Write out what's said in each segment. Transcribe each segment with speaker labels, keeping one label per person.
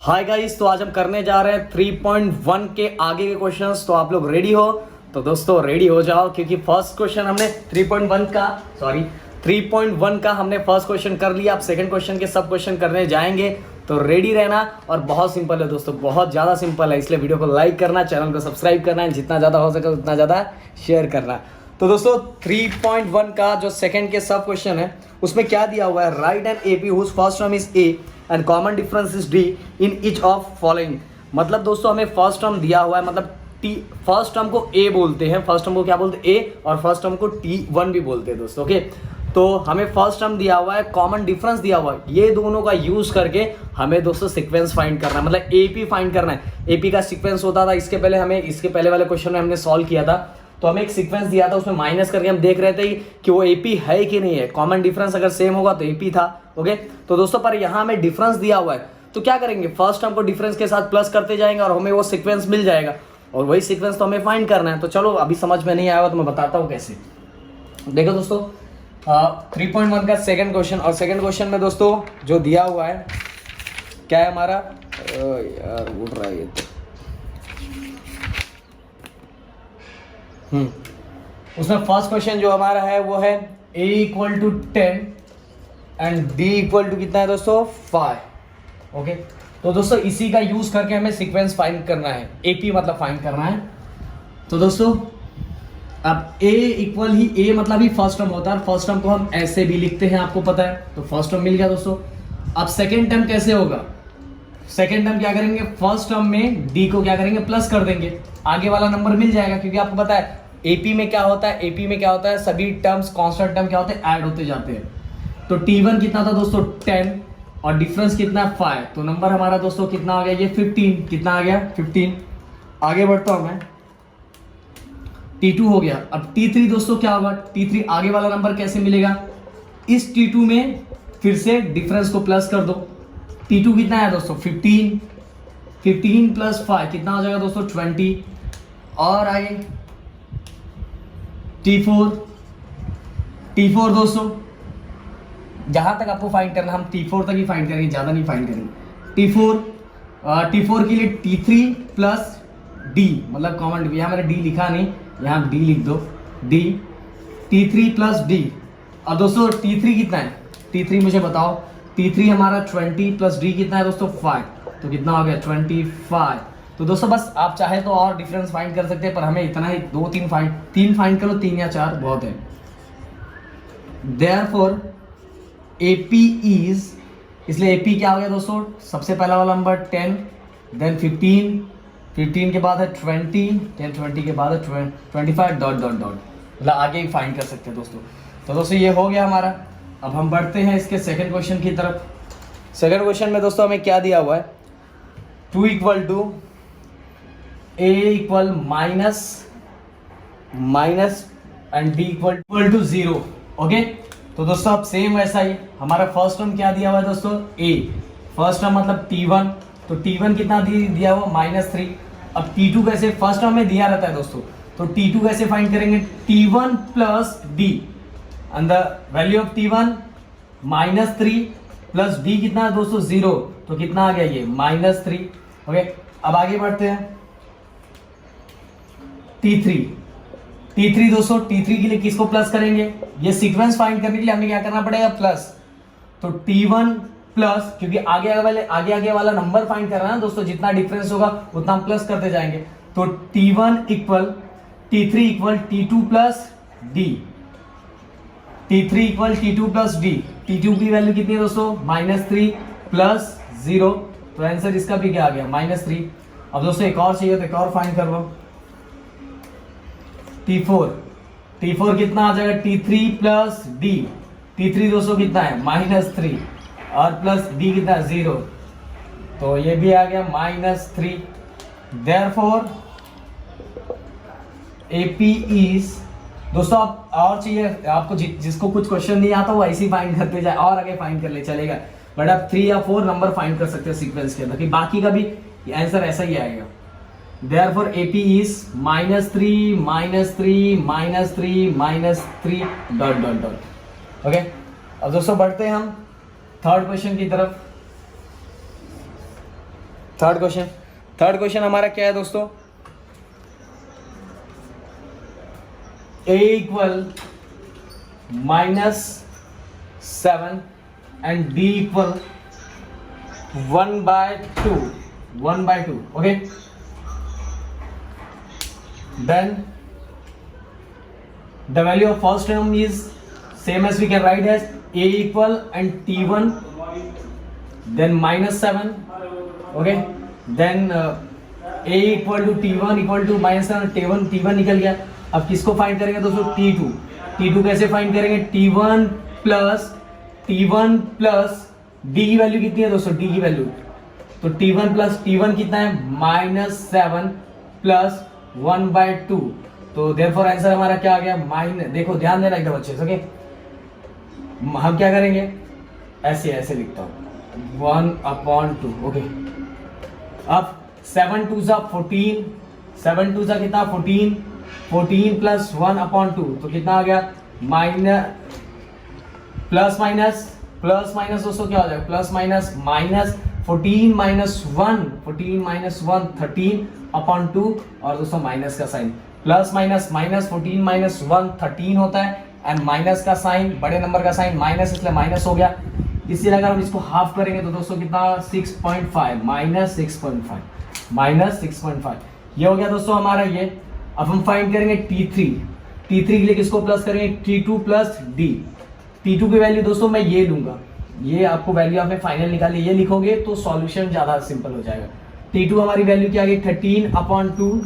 Speaker 1: Hi guys, तो आज हम करने जा रहे हैं 3.1 के आगे के क्वेश्चंस। तो आप लोग रेडी हो? तो दोस्तों रेडी हो जाओ, क्योंकि फर्स्ट क्वेश्चन हमने 3.1 का हमने फर्स्ट क्वेश्चन कर लिया। आप सेकंड क्वेश्चन के सब क्वेश्चन करने जाएंगे, तो रेडी रहना। और बहुत सिंपल है दोस्तों, बहुत ज़्यादा सिंपल है, इसलिए वीडियो को लाइक करना, चैनल को सब्सक्राइब करना है, जितना ज़्यादा हो सके उतना ज़्यादा शेयर करना। तो दोस्तों 3.1 का जो सेकंड के सब क्वेश्चन है उसमें क्या दिया हुआ है, right an AP whose first term is a and common difference is d in each of following. मतलब दोस्तों हमें फर्स्ट टर्म दिया हुआ है, मतलब फर्स्ट टर्म को ए बोलते हैं, फर्स्ट टर्म को क्या बोलते हैं ए, और फर्स्ट टर्म को T1 भी बोलते हैं दोस्तों। ओके, तो हमें फर्स्ट टर्म दिया हुआ है, कॉमन डिफरेंस दिया हुआ है, ये दोनों का यूज करके हमें दोस्तों सीक्वेंस फाइंड करना है, मतलब एपी फाइंड करना है। एपी का सीक्वेंस होता था, इसके पहले वाले क्वेश्चन में हमने सॉल्व किया था, तो हमें एक सीक्वेंस दिया था, उसमें माइनस करके हम देख रहे थे कि वो एपी है कि नहीं है। कॉमन डिफरेंस अगर सेम होगा तो एपी था। ओके, तो दोस्तों पर यहाँ हमें डिफरेंस दिया हुआ है, तो क्या करेंगे, फर्स्ट टर्म को डिफरेंस के साथ प्लस करते जाएंगे और हमें वो सीक्वेंस मिल जाएगा, और वही सीक्वेंस तो हमें फाइंड करना है। तो चलो, अभी समझ में नहीं आया तो मैं बताता हूँ कैसे। देखो दोस्तों 3.1 का सेकंड क्वेश्चन, और सेकंड क्वेश्चन में दोस्तों जो दिया हुआ है क्या है हमारा, यार उड़ रहा है ये तो। उसमें फर्स्ट क्वेश्चन जो हमारा है वो है a equal to 10 and d equal to कितना है दोस्तों 5। ओके, तो दोस्तों इसी का यूज करके हमें सीक्वेंस फाइंड करना है, AP मतलब फाइंड करना है। तो दोस्तों अब a इक्वल ही a मतलब ही फर्स्ट टर्म होता है, फर्स्ट टर्म को हम ऐसे भी लिखते हैं, आपको पता है। तो फर्स्ट टर्म मिल गया दोस्तों। अब सेकेंड टर्म कैसे होगा, सेकेंड टर्म क्या करेंगे, फर्स्ट टर्म में d को क्या करेंगे प्लस कर देंगे, आगे वाला नंबर मिल जाएगा, क्योंकि आपको पता है एपी में क्या होता है, सभी टर्म्स कांस्टेंट टर्म क्या होते हैं, ऐड होते जाते हैं। तो T1 कितना था दोस्तों 10 और डिफरेंस कितना है 5, तो नंबर हमारा दोस्तों कितना आ गया, ये 15, कितना आ गया 15। आगे बढ़ता हूं मैं, T2 हो गया। अब T3 दोस्तों क्या होगा, T3 आगे वाला नंबर कैसे मिलेगा, इस T2 में फिर से डिफरेंस को प्लस कर दो। T2 कितना है दोस्तों 15 प्लस 5 कितना हो जाएगा दोस्तों 20। और आगे T4 दोस्तों, जहां तक आपको फाइंड करना हम T4 तक ही फाइंड करेंगे, ज्यादा नहीं फाइंड करेंगे। T4 के लिए T3 प्लस D, मतलब कॉमन, यहाँ मैंने D लिखा नहीं, यहाँ D लिख दो, D T3 प्लस D। और दोस्तों T3 कितना है, T3 मुझे बताओ, T3 हमारा 20 प्लस D कितना है दोस्तों 5, तो कितना हो गया 25। तो दोस्तों बस आप चाहे तो और डिफरेंस फाइंड कर सकते हैं, पर हमें इतना ही तीन फाइंड करो, 3 या 4 बहुत है। Therefore AP is, इसलिए AP क्या हो गया दोस्तों, सबसे पहला वाला नंबर 10, देन 15 के बाद है 20, 20 के बाद है 25 डॉट, मतलब आगे ही फाइंड कर सकते हैं दोस्तों। तो दोस्तों ये हो गया हमारा। अब हम बढ़ते हैं इसके सेकंड क्वेश्चन की तरफ। सेकंड क्वेश्चन में दोस्तों हमें क्या दिया हुआ है, 2 equal to a equal minus and b equal to 0। Okay, तो दोस्तों अब सेम वैसा ही हमारा फर्स्ट टर्म क्या दिया हुआ है दोस्तों a, फर्स्ट टर्म मतलब T1, तो T1 कितना दिया हुआ -3। अब T2 कैसे, फर्स्ट टर्म में दिया रहता है दोस्तों, तो T2 कैसे फाइंड करेंगे, T1 plus d and the value of T1 -3 plus d कितना है दोस्तों 0, तो कितना आ गया ये -3। ओके, अब आगे बढ़ते हैं। T3 दोस्तों, T3 के लिए किसको प्लस करेंगे, ये सीक्वेंस फाइंड करने के लिए हमें क्या करना पड़ेगा, प्लस। तो T1 प्लस, क्योंकि आगे वाला नंबर फाइंड करना है ना दोस्तों, जितना डिफरेंस होगा उतना हम प्लस करते जाएंगे। तो T3 equal T2 plus D, T3 equal T2 plus D। T2 की वैल्यू कितनी है दोस्तों -3 प्लस 0, तो आंसर इसका भी क्या आ गया -3। अब दोस्तों एक और चाहिए, तो एक और फाइंड कर लो। T4 कितना आ जाएगा, T3 प्लस D, T3 दोस्तों कितना है -3 और प्लस D कितना 0, तो ये भी आ गया -3। Therefore AP is, दोस्तों आप और चाहिए आपको, जिसको कुछ क्वेश्चन नहीं आता वो ऐसे ही फाइंड करते जाए, और आगे फाइंड कर ले चलेगा, बट आप 3 या 4 नंबर फाइंड कर सकते हैं सीक्वेंस के अंदर, बाकी का भी आंसर ऐसा ही आएगा। Therefore AP is -3 dot. Okay, अब दोस्तों बढ़ते हैं हम थर्ड क्वेश्चन की तरफ। थर्ड क्वेश्चन हमारा क्या है दोस्तों, a equal -7 and d equal 1/2, okay. Then the value of first term is same as we can write as a equal and t1, then -7, okay. Then a equal to t1 equal to -7, t1 निकल गया. अब किसको find करेंगे दोस्तों, t2 कैसे find करेंगे, t1 plus d की value कितनी है दोस्तों, d की वैल्यू तो t1 प्लस t1 कितना है, -7 प्लस 1/2. तो देयरफॉर आंसर हमारा क्या आ गया, देखो ध्यान देना एकदम अच्छे से, ओके. हम क्या करेंगे, ऐसे लिखता हूं 1/2, ओके. अब 7 2 सा 14, 7 2 सा कितना 14 प्लस 1/2 तो कितना आ गया, प्लस माइनस दोस्तों क्या हो जाएगा, प्लस माइनस 14 माइनस 1 13/2 और दोस्तों माइनस का साइन, प्लस माइनस 14 माइनस 1 13 होता है एंड माइनस का साइन, बड़े नंबर का साइन माइनस, इसलिए माइनस हो गया. इसलिए अगर हम इसको हाफ करेंगे तो दोस्तों कितना, 6.5 माइनस 6.5 ये हो गया दोस्तों हमारा ये. अब हम फाइंड करेंगे t3 के लिए किसको प्लस करेंगे, t2 प्लस d. t2 की वैल्यू दोस्तों मैं ये लूंगा, ये आपको वैल्यू आपने फाइनल निकाली, ये लिखोगे तो सॉल्यूशन ज्यादा सिंपल हो जाएगा. t2 हमारी वैल्यू क्या आ गई, 13/2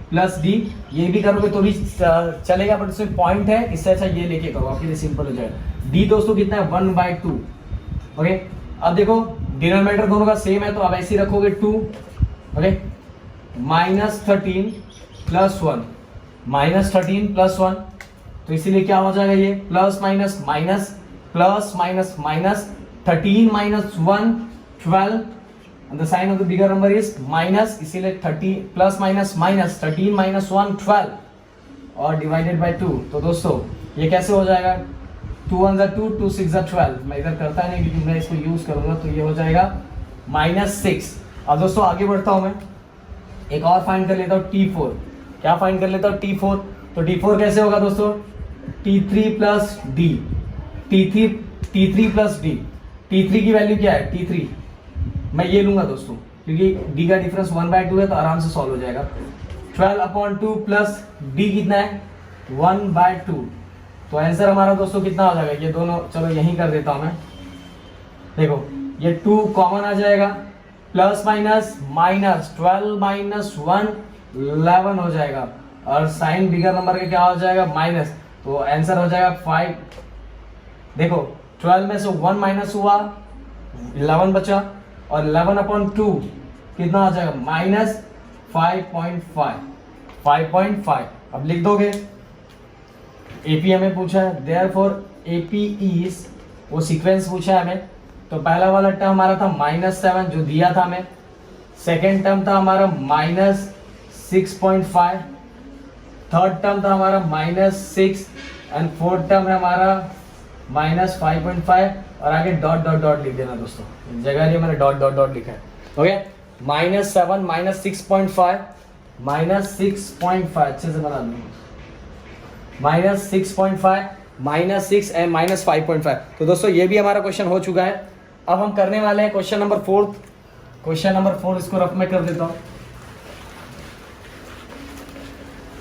Speaker 1: प्लस d. ये भी करोगे तो भी चलेगा बट इसमें पॉइंट है, इससे अच्छा ये लेके करो, आपके लिए सिंपल हो जाएगा. d दोस्तों कितना है, 1/2, ओके. अब देखो डिनोमिनेटर दोनों का सेम है तो अब ऐसे ही रखोगे 2, ओके. -13 प्लस 1 तो इसीलिए क्या हो जाएगा, ये plus minus 13 minus 1 12 and the sign of the bigger number is minus, इसीलिए 30 प्लस माइनस 13 माइनस 1 12 और डिवाइडेड बाय 2. तो दोस्तों ये कैसे हो जाएगा, 2 1 2 2 6 12. मैं इधर करता नहीं क्योंकि मैं इसको यूज करूंगा, तो ये हो जाएगा -6. अब दोस्तों आगे बढ़ता हूं मैं, एक और फाइंड कर लेता हूं t4. क्या फाइंड कर लेता हूं, t4. तो t4 कैसे होगा दोस्तों, t3 plus d, t3 plus d. t3 की वैल्यू क्या है, t3 मैं ये लूंगा दोस्तों क्योंकि d का डिफरेंस 1/2 है तो आराम से सॉल्व हो जाएगा. 12/2 प्लस d कितना है, 1/2. तो आंसर हमारा दोस्तों कितना हो जाएगा, ये दोनों चलो यहीं कर देता हूं मैं. देखो ये 2 कॉमन आ जाएगा, प्लस माइनस 12 माइनस 1 11 हो जाएगा और साइन बिगर नंबर का क्या हो जाएगा, माइनस. तो आंसर हो जाएगा 5. देखो 12 में से 1 माइनस हुआ, 11 बचा और 11/2 कितना आ जाएगा, -5.5. अब लिख दोगे, एपी हमें पूछा है, देयरफॉर एपी इज, वो सीक्वेंस पूछा है हमें. तो पहला वाला टर्म हमारा था -7 जो दिया था हमें, सेकेंड टर्म था हमारा -6.5, थर्ड टर्म था हमारा -6 एंड फोर्थ टर्म है हमारा -5.5 और आगे डॉट डॉट डॉट लिख देना दोस्तों, जगह लिए मैंने डॉट डॉट डॉट लिखा है, ओके. -7 -6.5 अच्छे से बना दूंगा, -6.5 -6 एंड -5.5. तो दोस्तों ये भी हमारा क्वेश्चन हो चुका है. अब हम करने वाले हैं क्वेश्चन नंबर 4. इसको रफ में कर देता हूं.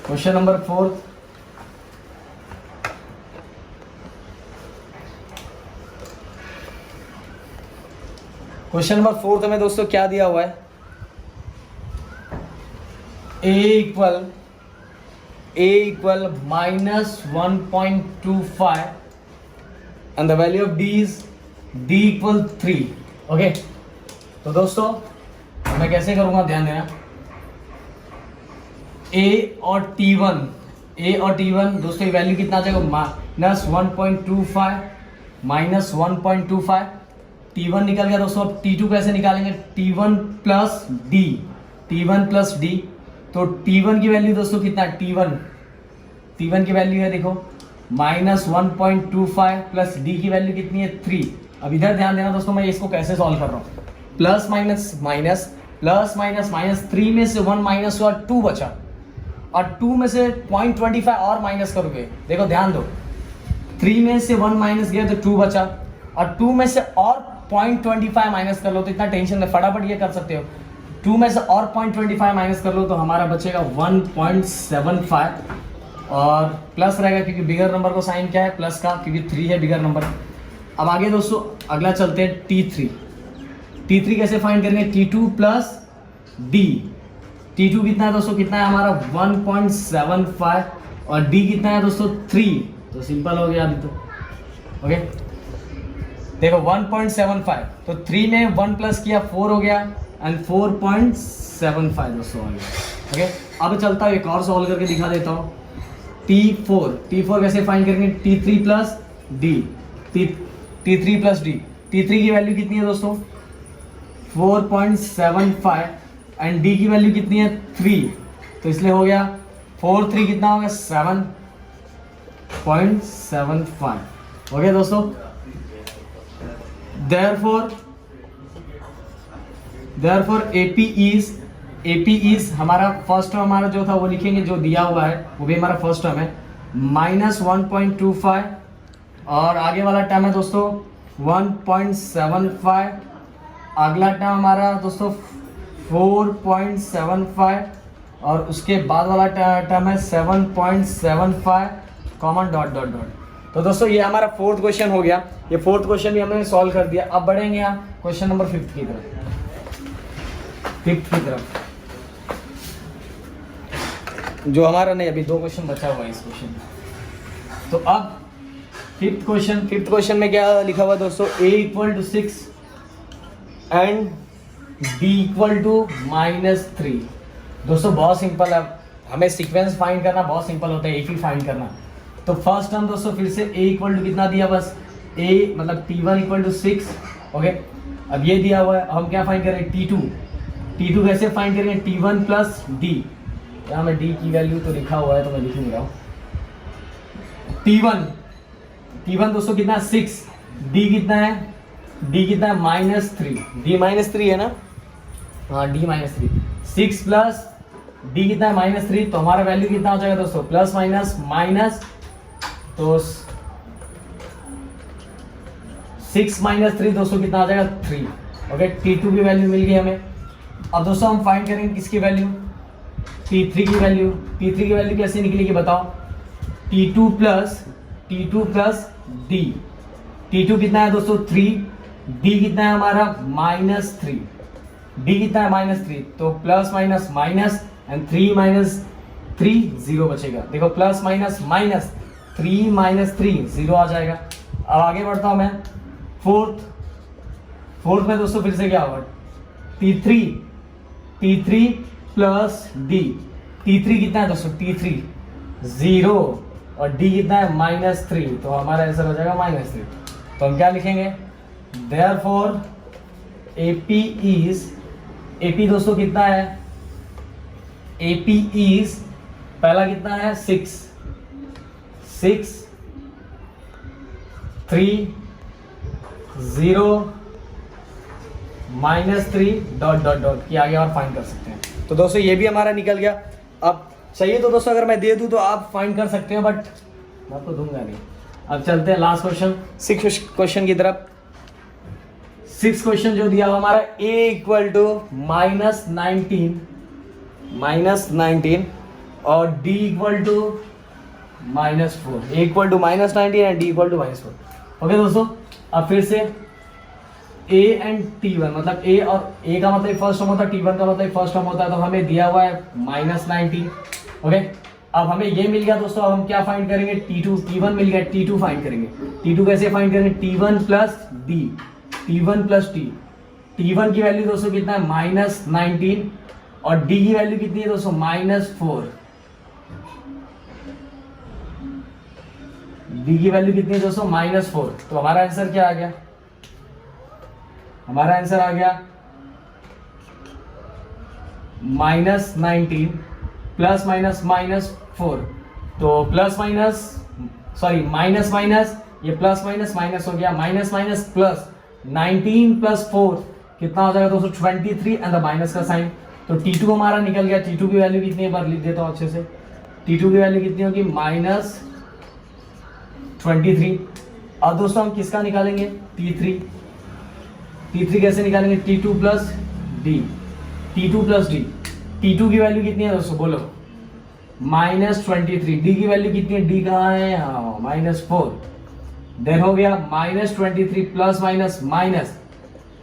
Speaker 1: क्वेश्चन नंबर 4, क्वेश्चन नंबर 4 में दोस्तों क्या दिया हुआ है, a equal -1.25 and the value of d is d equal 3, okay. तो दोस्तों मैं कैसे करूंगा, ध्यान देना. a और t1 दोस्तों की वैल्यू कितना आ जाएगा, -1.25 t1 निकल गया दोस्तों. अब t2 कैसे निकालेंगे, t1 प्लस d. तो t1 की वैल्यू दोस्तों कितना है, t1 की वैल्यू है देखो -1.25 प्लस d की वैल्यू कितनी है, 3. अब इधर ध्यान देना दोस्तों, मैं इसको कैसे सॉल्व कर रहा हूँ, plus minus plus minus minus, 3 में से 1 माइनस हुआ 2 बचा, और 2 में से 0.25 और माइनस करोगे, देखो ध्यान दो, 3 में से 1 माइनस गया तो 2 बचा, और 2 में से और 0.25 माइनस कर लो तो इतना टेंशन नहीं, फटाफट ये कर सकते हो। 2 में से और 0.25 माइनस कर लो तो हमारा बचेगा 1.75, और प्लस रहेगा क्योंकि बिगर नंबर को साइन क्या है प्लस का, क्योंकि 3 है बिगर नंबर। अब आगे दोस्तों अगला चलते हैं T3। T3 कैसे फाइंड करेंगे, T2 प्लस D। T2 कितना है दोस्तों, कितना है हमारा 1.75, और D कितना है दोस्तों 3, तो सिंपल हो गया अभी तो। ओके देखो 1.75, तो 3 में 1 प्लस किया 4 हो गया, एंड 4.75 दोस्तों आ गया। ओके अब चलता हूँ एक और सॉल्व करके दिखा देता हूँ। T4 कैसे फाइंड करेंगे, T3 plus D, T3 plus D। T3 की वैल्यू कितनी है दोस्तों 4.75, एंड D की वैल्यू कितनी है 3, तो इसलिए हो गया 4 3 कितना हो गया 7.75। हो गया दोस्तों। therefore AP is हमारा फर्स्ट टर्म हमारा जो था वो लिखेंगे, जो दिया हुआ है वो भी हमारा फर्स्ट टर्म है -1.25, और आगे वाला टर्म है दोस्तों 1.75, अगला टर्म हमारा दोस्तों 4.75, और उसके बाद वाला टर्म है 7.75 कॉमन डॉट डॉट डॉट। तो दोस्तों ये हमारा फोर्थ क्वेश्चन हो गया, ये फोर्थ क्वेश्चन भी हमने सॉल्व कर दिया। अब बढ़ेंगे यहाँ क्वेश्चन नंबर 5 की तरफ, जो हमारा नहीं, अभी 2 क्वेश्चन बचा हुआ है इस क्वेश्चन में। तो अब फिफ्थ क्वेश्चन में क्या लिखा हुआ है दोस्तों, a = 6 एंड b = -3। दोस्तों बहुत सिंपल है, हमें सीक्वेंस फाइंड करना बहुत सिंपल होता है, एक ही फाइंड करना। तो फर्स्ट टर्म दोस्तों फिर से a = कितना दिया, बस a मतलब t1 = 6। ओके अब ये दिया हुआ है, हम क्या फाइंड करें T2 कैसे फाइंड करेंगे, T1 प्लस D। यहाँ में D की वैल्यू तो लिखा हुआ है तो मैं लिख नहीं रहा हूँ। T1 दोस्तों कितना है 6, D कितना है -3, D -3 है ना, हाँ D -3, 6 प्लस D कितना है -3, तो हमारा वैल्यू कितना हो जाएगा दोस्तों प्लस माइनस माइनस, तो 6 - 3 दोस्तों कितना आ जाएगा 3। ओके T2 की वैल्यू मिल गई हमें। अब दोस्तों हम फाइंड करेंगे किसकी वैल्यू, T3 की वैल्यू। T3 की वैल्यू कैसे निकलेगी बताओ, T2 प्लस D। T2 कितना है दोस्तों 3, D कितना है हमारा -3, D कितना है -3, तो प्लस माइनस माइनस, एंड 3 - 3 0 बचेगा। देखो प्लस माइनस माइनस, 3 - 3 0 आ जाएगा। अब आगे बढ़ता हूँ मैं फोर्थ में दोस्तों फिर से क्या होगा, T3 प्लस D। T3 कितना है दोस्तों T3 0, और D कितना है -3, तो हमारा आंसर हो जाएगा -3। तो हम क्या लिखेंगे, therefore AP दोस्तों कितना है, AP is पहला कितना है 6 3 0 -3 डॉट डॉट डॉट, की आगे और फाइंड कर सकते हैं। तो दोस्तों ये भी हमारा निकल गया। अब चाहिए तो दोस्तों अगर मैं दे दूं तो आप फाइंड कर सकते हो, बट मैं तो दूंगा नहीं। अब चलते हैं लास्ट क्वेश्चन, 6 क्वेश्चन की तरफ। 6 क्वेश्चन जो दिया हुआ हमारा a = -19 और d = -4। a = -19 and d = -4। Okay दोस्तों अब फिर से a एंड T1 मतलब a और a का मतलब फर्स्ट टर्म होता है, T1 का मतलब फर्स्ट टर्म होता है, तो हमें दिया हुआ है -19। ओके अब हमें ये मिल गया दोस्तों, अब हम क्या फाइंड करेंगे, T1 मिल गया, T2 फाइंड करेंगे। T2 कैसे फाइंड करेंगे, T1 plus D, T1 plus T। T1 की वैल्यू दोस्तों कितना है -19, और D की वैल्यू कितनी है दोस्तों -4। D की वैल्यू कितनी है दोस्तों -4। तो हमारा आंसर क्या आ गया, हमारा आंसर आ गया -19 प्लस माइनस -4। तो plus minus sorry minus minus, ये प्लस माइनस माइनस हो गया, माइनस माइनस प्लस, 19 + 4 कितना हो जाएगा दोस्तों 23 एंड द माइनस का साइन। तो T2 हमारा निकल गया। T2 की वैल्यू कितनी है, बार लिख देता हूँ अच्छे से। T2 की वैल्यू कितनी होगी -23। अब दोस्तों हम किसका निकालेंगे T3। T3 कैसे निकालेंगे, T2 plus D, T2 plus D. T2 की वैल्यू कितनी है दोस्तों बोलो -23। डी की वैल्यू कितनी है, डी कहाँ है, हाँ -4। देन हो गया -23 plus minus minus,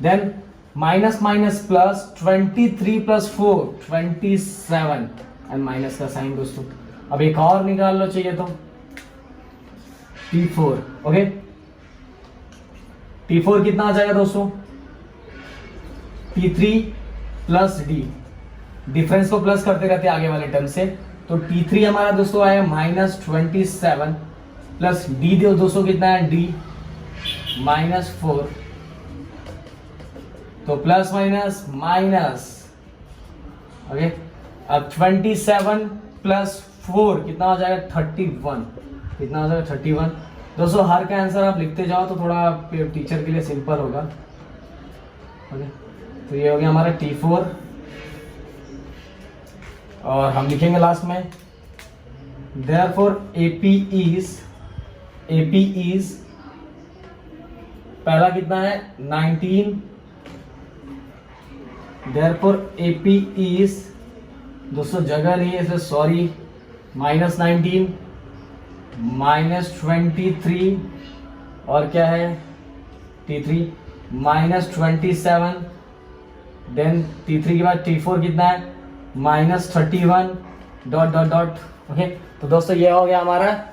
Speaker 1: then minus minus plus 23 plus 4 27 and minus का साइन दोस्तों। अब एक और निकाल लो चाहिए तो T4। ओके, T4 कितना आ जाएगा दोस्तों, T3 प्लस डी, डिफरेंस को प्लस करते रहते आगे वाले टर्म से। तो T3 हमारा दोस्तों आया -27 प्लस डी दोस्तों कितना है, डी -4। तो प्लस माइनस माइनस। ओके, अब 27 प्लस 4 कितना हो जाएगा 31। कितना हो जाएगा 31। दोस्तों हर का आंसर आप लिखते जाओ तो थोड़ा टीचर के लिए सिंपल होगा। ओके, तो ये हो गया हमारा T4 और हम लिखेंगे लास्ट में therefore AP is पहला कितना है 19। therefore AP is दोस्तों जगह नहीं है इसलिए सॉरी, -19 -23 और क्या है T3 -27, देन T3 के बाद T4 कितना है -31 डॉट डॉट डॉट। ओके, तो दोस्तों ये हो गया हमारा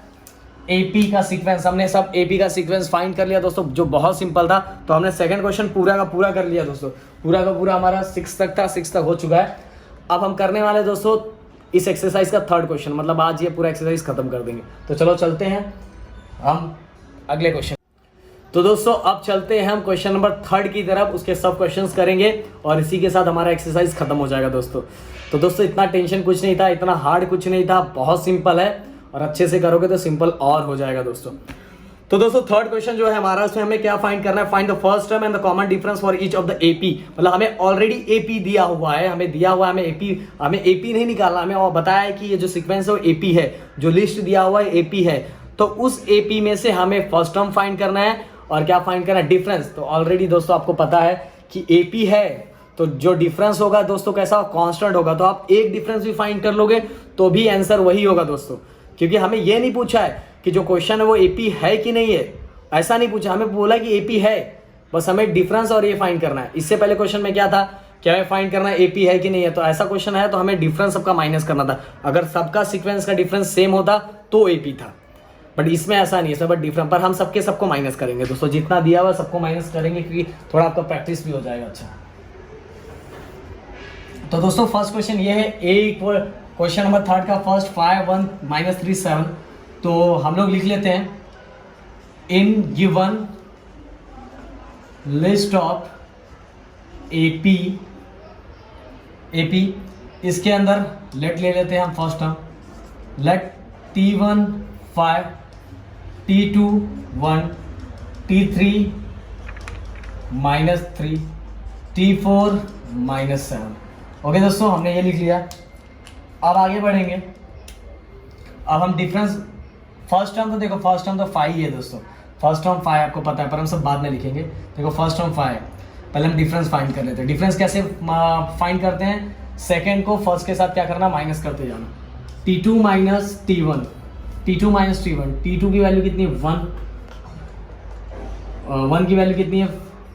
Speaker 1: AP का सीक्वेंस। हमने सब AP का सीक्वेंस फाइंड कर लिया दोस्तों, जो बहुत सिंपल था। तो हमने सेकंड क्वेश्चन पूरा का पूरा कर लिया दोस्तों, पूरा का पूरा हमारा 6 तक था, 6 तक हो चुका है। अब हम करने वाले दोस्तों इस एक्सरसाइज का थर्ड क्वेश्चन, मतलब आज ये पूरा एक्सरसाइज खत्म कर देंगे। तो चलो चलते हैं हम अगले क्वेश्चन। तो दोस्तों अब चलते हैं हम क्वेश्चन नंबर 3 की तरफ, उसके सब क्वेश्चंस करेंगे और इसी के साथ हमारा एक्सरसाइज खत्म हो जाएगा दोस्तों। तो दोस्तों इतना टेंशन कुछ नहीं था, इतना हार्ड कुछ नहीं था, बहुत सिंपल है और अच्छे से करोगे तो सिंपल और हो जाएगा दोस्तों। तो दोस्तों थर्ड क्वेश्चन जो है हमारा, उसमें हमें क्या फाइंड करना है, find the first term and the common difference for each of the AP. मतलब हमें ऑलरेडी एपी दिया हुआ है, हमें एपी नहीं निकालना, हमें और बताया है कि ये जो सीक्वेंस है वो एपी है, जो लिस्ट दिया हुआ है एपी है। तो उस एपी में से हमें फर्स्ट टर्म फाइंड करना है और क्या फाइंड करना है, डिफरेंस। तो ऑलरेडी दोस्तों आपको पता है कि एपी है तो जो डिफरेंस होगा दोस्तों कैसा, कांस्टेंट होगा। तो आप एक डिफरेंस भी फाइंड कर लोगे तो भी आंसर वही होगा दोस्तों, क्योंकि हमें ये नहीं पूछा है कि जो क्वेश्चन है वो एपी है कि नहीं है, ऐसा नहीं पूछा, हमें बोला कि एपी है, बस हमें डिफरेंस और ये फाइंड करना है। इससे पहले क्वेश्चन में क्या था, क्या हमें फाइंड करना है एपी है कि नहीं है। तो ऐसा क्वेश्चन है तो हमें डिफरेंस सबका माइनस करना था। अगर सबका सीक्वेंस का डिफरेंस सेम होता तो एपी था, बट इसमें ऐसा नहीं है, बट डिफरेंट। पर हम सबको माइनस करेंगे दोस्तों, जितना दिया हुआ सबको माइनस करेंगे, क्योंकि थोड़ा आपका प्रैक्टिस भी हो जाएगा। अच्छा, तो दोस्तों फर्स्ट क्वेश्चन ये है, ए क्वेश्चन नंबर 3 का फर्स्ट 5 1 -3 7। तो हम लोग लिख लेते हैं, इन गिवन लिस्ट ऑफ एपी, इसके अंदर लेट ले लेते हैं हम first term, late T1 5 T2 1 T3 -3 T4 -7। Okay दोस्तों, हमने ये लिख लिया। अब आगे बढ़ेंगे। अब हम डिफरेंस, फर्स्ट टर्म तो देखो, फर्स्ट टर्म तो 5 ही है दोस्तों, फर्स्ट टर्म 5 आपको पता है, पर हम सब बाद में लिखेंगे। देखो फर्स्ट टर्म 5 है, पहले हम डिफरेंस फाइंड कर लेते हैं। डिफरेंस कैसे फाइंड करते हैं, सेकंड को फर्स्ट के साथ क्या करना, माइनस करते जाना। T2 minus T1, T2 minus T1, T2 की वैल्यू कितनी है 1, 1 की वैल्यू कितनी है,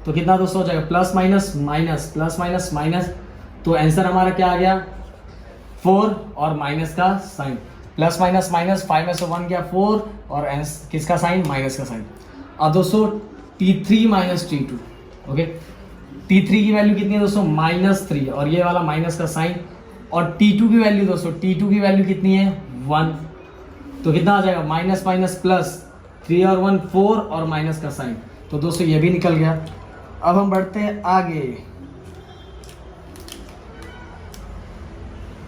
Speaker 1: तो कितना दोस्तों हो जाएगा plus minus minus, plus minus minus. तो आंसर हमारा क्या आ गया 4 और माइनस का साइन, प्लस माइनस माइनस, 5 में से 1 गया 4 और किसका साइन, माइनस का साइन। अब दोस्तों T3 minus T2, okay, T3 की वैल्यू कितनी है दोस्तों -3 और ये वाला माइनस का साइन। और T2 की वैल्यू दोस्तों, T2 की वैल्यू कितनी है 1, तो कितना आ जाएगा माइनस माइनस प्लस, 3 और 1 4 और माइनस का साइन। तो दोस्तों ये भी निकल गया। अब हम बढ़ते हैं आगे,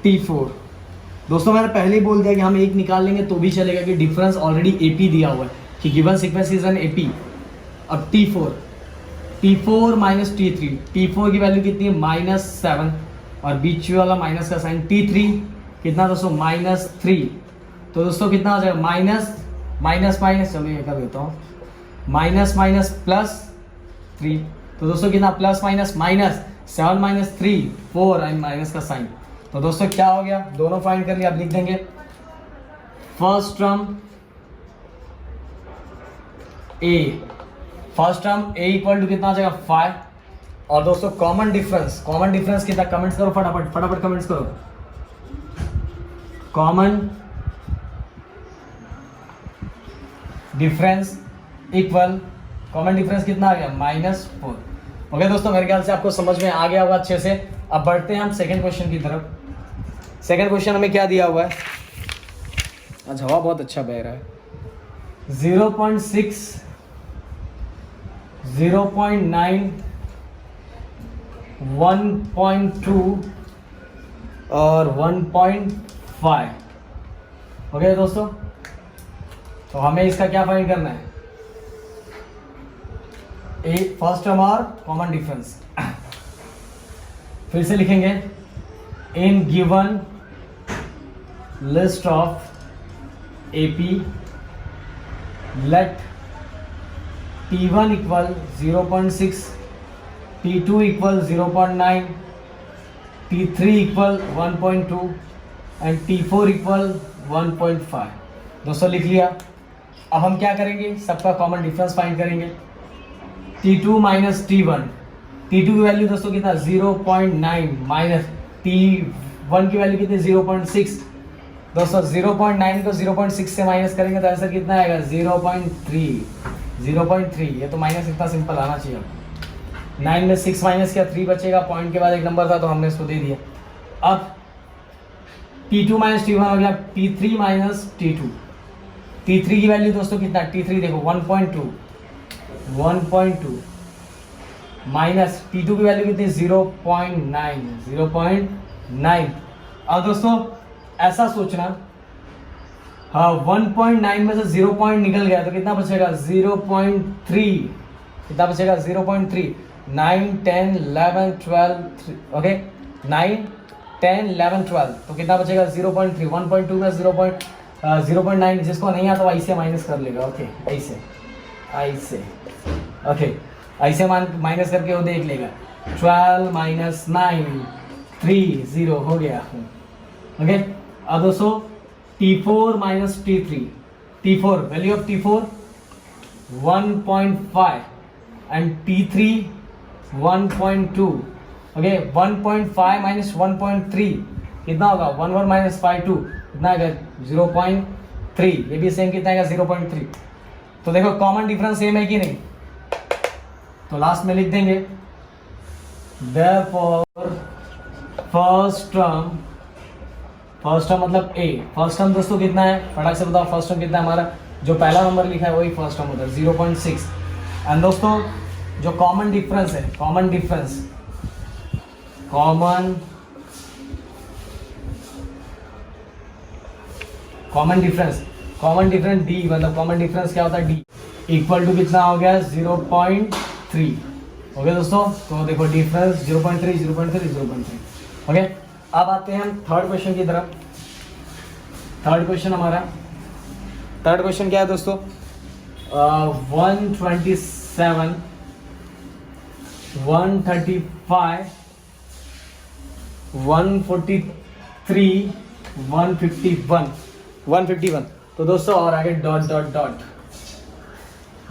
Speaker 1: T4। दोस्तों मैंने पहले ही बोल दिया कि हम एक निकाल लेंगे तो भी चलेगा, कि डिफरेंस ऑलरेडी एपी दिया हुआ है कि given sequence is an AP. अब T4 T4 minus T3, T4 की वैल्यू कितनी है -7 और बीच वाला माइनस का साइन T3 कितना दोस्तों -3। तो दोस्तों कितना हो जाएगा माइनस माइनस माइनस, चलो ये कर देता हूँ, माइनस माइनस प्लस 3। तो दोस्तों कितना plus minus minus 7 minus 3 4 and minus का साइन। तो दोस्तों क्या हो गया, दोनों फाइंड कर लिया। अब लिख देंगे first term a, first term a equal to कितना आ जाएगा 5। और दोस्तों कॉमन डिफरेंस कितना, कमेंट्स करो फटाफट फटाफट कमेंट्स करो। Common difference equal, common difference कितना आ गया -4। ओके दोस्तों, मेरे ख्याल से आपको समझ में आ गया होगा अच्छे से। अब बढ़ते हैं हम सेकंड क्वेश्चन की तरफ। सेकंड क्वेश्चन हमें क्या दिया हुआ है, आज हवा बहुत अच्छा बह रहा है। 0.6, 0.9, 1.2 और 1.5। ओके दोस्तों, तो हमें इसका क्या फाइंड करना है, फर्स्ट टर्म और कॉमन डिफरेंस। फिर से लिखेंगे in given list of AP let T1 equal 0.6, T2 equal 0.9, T3 equal 1.2 and T4 equal 1.5। दोस्तों लिख लिया। अब हम क्या करेंगे, सबका कॉमन डिफरेंस फाइंड करेंगे। T2 माइनस T1, T2 की वैल्यू दोस्तों कितना 0.9 माइनस T1 की वैल्यू कितनी 0.6। दोस्तों 0.9 को 0.6 से माइनस करेंगे तो आंसर कितना आएगा 0.3। ये तो माइनस इतना सिंपल आना चाहिए। 9 में 6 माइनस किया 3 बचेगा, पॉइंट के बाद एक नंबर था तो हमने इसको दे दिया। अब T2 माइनस T1 हो गया T3 माइनस T2। T3 की वैल्यू दोस्तों कितना, T3 देखो 1.2 माइनस T2 की वैल्यू कितनी 0.9। अब दोस्तों ऐसा सोचना, हाँ 1.9 में से 0 पॉइंट निकल गया तो कितना बचेगा 0.3। कितना बचेगा 0.3। 9, 10, 11, 12, ओके 9, 10, 11, 12 तो कितना बचेगा 0.3। 1.2 में 0.9, जिसको नहीं आता वो ऐसे माइनस कर लेगा। ओके ऐसे ओके ऐसे माइनस करके वो देख लेगा। 12 माइनस 9 3 0 हो गया। ओके अब दोस्तों T4 minus T3, T4 value of T4 1.5 and T3 1.2। Okay 1.5 minus 1.3 कितना होगा 1 माइनस 5 2 कितना आएगा 0.3। ये भी सेम कितना आएगा 0.3। तो देखो कॉमन डिफरेंस सेम है कि नहीं, तो लास्ट में लिख देंगे therefore फर्स्ट टर्म मतलब A। फर्स्ट टर्म दोस्तों कितना है, फटाक से बताओ फर्स्ट टर्म कितना है हमारा, जो पहला नंबर लिखा है वही फर्स्ट टर्म होता है 0.6। एंड दोस्तों जो कॉमन डिफरेंस है, कॉमन डिफरेंस D, मतलब कॉमन डिफरेंस क्या होता है D इक्वल टू कितना हो गया 0.3। ओके दोस्तों, तो देखो डिफरेंस 0.3 0.3 0.3। ओके अब आते हैं हम थर्ड क्वेश्चन की तरफ। थर्ड क्वेश्चन क्या है दोस्तों, 127, 135, 143, 151। तो दोस्तों और आगे डॉट।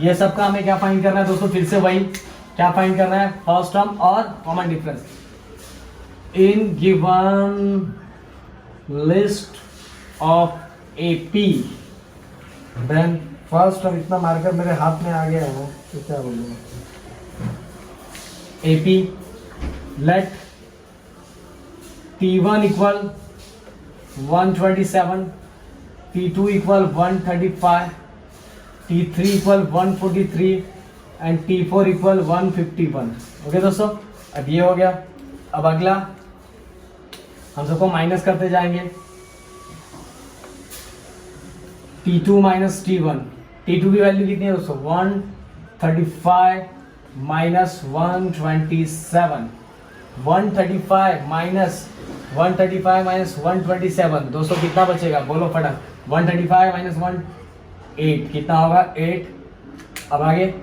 Speaker 1: ये सबका हमें क्या फाइंड करना है दोस्तों, फिर से वही क्या फाइंड करना है, फर्स्ट टर्म और common difference. In given list of AP then first term, इतना मार्कर मेरे हाथ में आ गया है तो क्या बोलूँगा, AP let T1 equal 127, T2 equal 135, T3 equal 143 and T4 equal 151। Okay दोस्तों, अब ये हो गया। अब अगला हम सबको माइनस करते जाएंगे। T2 माइनस T1, T2 की वैल्यू कितनी है दोस्तों 135, माइनस 127, 135 माइनस 135 माइनस 127 दोस्तों कितना बचेगा, बोलो फटाक। 135 माइनस 1 8 कितना होगा 8। अब आगे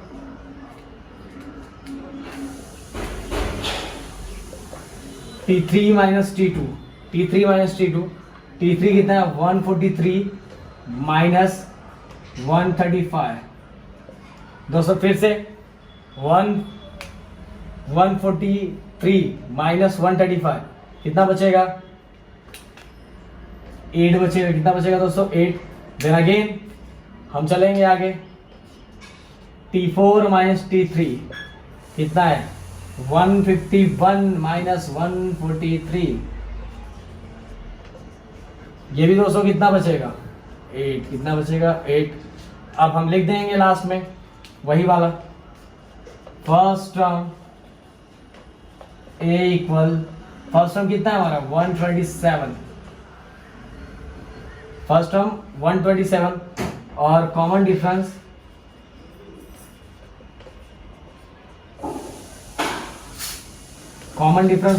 Speaker 1: T3 minus T2, T3 minus T2, T3 कितना है 143 माइनस 135 दोस्तों फिर से 143 माइनस 135 कितना बचेगा 8 बचेगा। कितना बचेगा दोस्तों 8। देन अगेन हम चलेंगे आगे T4 माइनस T3 कितना है 151 माइनस 143 ये भी दोस्तों कितना बचेगा 8। कितना बचेगा 8। अब हम लिख देंगे लास्ट में वही वाला first term a equal, first term कितना है हमारा 127, फर्स्ट टर्म 127 और कॉमन डिफरेंस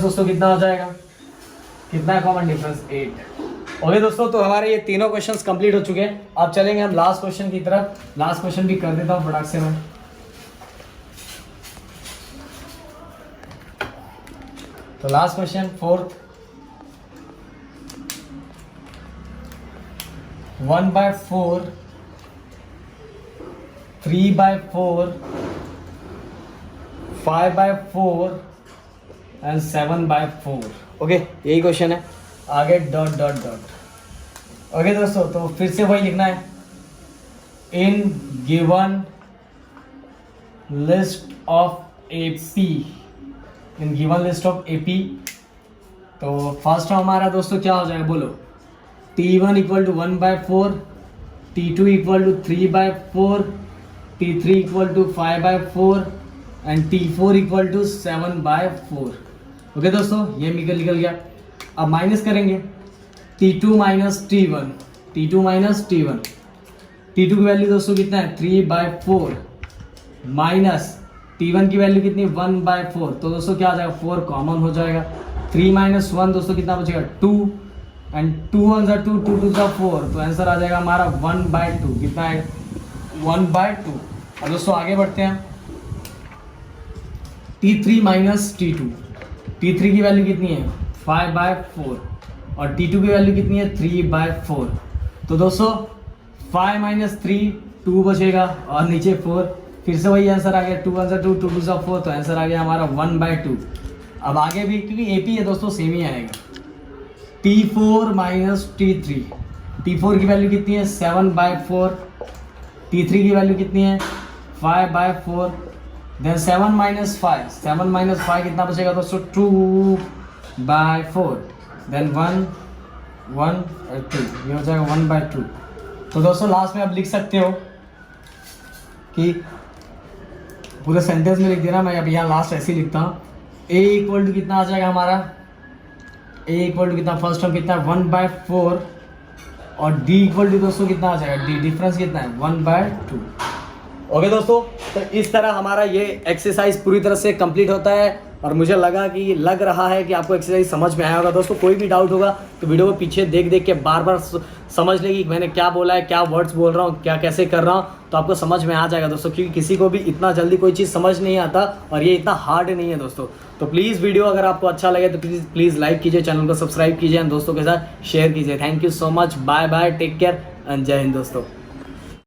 Speaker 1: दोस्तों कितना हो जाएगा, कितना है कॉमन डिफरेंस 8। ओके दोस्तों, तो हमारे ये तीनों क्वेश्चंस कंप्लीट हो चुके हैं। अब चलेंगे हम लास्ट क्वेश्चन की तरफ। लास्ट क्वेश्चन भी कर देता हूँ फटाक से मैं। तो last question fourth, 1/4, 3/4, 5/4 and 7/4। Okay यही क्वेश्चन है। आगे डॉट डॉट डॉट। ओके दोस्तों, तो फिर से वही लिखना है in given list of AP, in given list of AP. तो फर्स्ट हमारा दोस्तों क्या हो जाएगा बोलो, T1 equal to 1/4, T2 equal to 3/4, T3 equal to 5/4 and T4 equal to 7/4। Okay दोस्तों, ये निकल गया। अब माइनस करेंगे T2 minus T1, T2 minus T1। T2 की वैल्यू दोस्तों कितना है 3/4 माइनस T1 की वैल्यू कितनी 1/4। तो दोस्तों क्या आ जाएगा 4 कॉमन हो जाएगा। 3 माइनस 1 दोस्तों कितना बचेगा 2 एंड 2 1 2 2 2 4, तो आंसर आ जाएगा हमारा 1/2। कितना है 1/2। अब दोस्तों आगे बढ़ते हैं T3 माइनस T2। T3 की वैल्यू कितनी है 5/4 और T2 की वैल्यू कितनी है 3/4। तो दोस्तों 5 माइनस 3 2 बचेगा और नीचे 4, फिर से वही आंसर आ गया 2 1 2 2 2 4, तो आंसर आ गया हमारा 1/2। अब आगे भी क्योंकि एपी है दोस्तों सेम ही आएगा। T4 माइनस T3, T4 की वैल्यू कितनी है 7/4, T3 की वैल्यू कितनी है 5/4। देन 7 माइनस 5, 7 माइनस 5 कितना बचेगा दोस्तों 2/4। देन 1 1 2, ये हो जाएगा 1/2। तो दोस्तों लास्ट में आप लिख सकते हो कि पूरे सेंटेंस में लिख देना, मैं अब यहाँ लास्ट ऐसे ही लिखता हूँ। ए इक्वल टू कितना आ जाएगा हमारा, ए इक्वल टू कितना फर्स्ट टर्म कितना 1/4 और डी इक्वल टू दोस्तों कितना आ जाएगा, डी डिफरेंस कितना है 1/2। ओके दोस्तों, तो इस तरह हमारा ये एक्सरसाइज पूरी तरह से कंप्लीट होता है और मुझे लग रहा है कि आपको एक्सरसाइज समझ में आया होगा। दोस्तों कोई भी डाउट होगा तो वीडियो को पीछे देख के बार बार समझ लेगी कि मैंने क्या बोला है, क्या वर्ड्स बोल रहा हूँ, क्या कैसे कर रहा हूँ, तो आपको समझ में आ जाएगा दोस्तों। क्योंकि किसी को भी इतना जल्दी कोई चीज़ समझ नहीं आता और ये इतना हार्ड नहीं है दोस्तों। तो प्लीज़ वीडियो अगर आपको अच्छा लगे तो प्लीज़ लाइक कीजिए, चैनल को सब्सक्राइब कीजिए एंड दोस्तों के साथ शेयर कीजिए। Thank you so much, bye bye, take care and जय हिंद दोस्तों।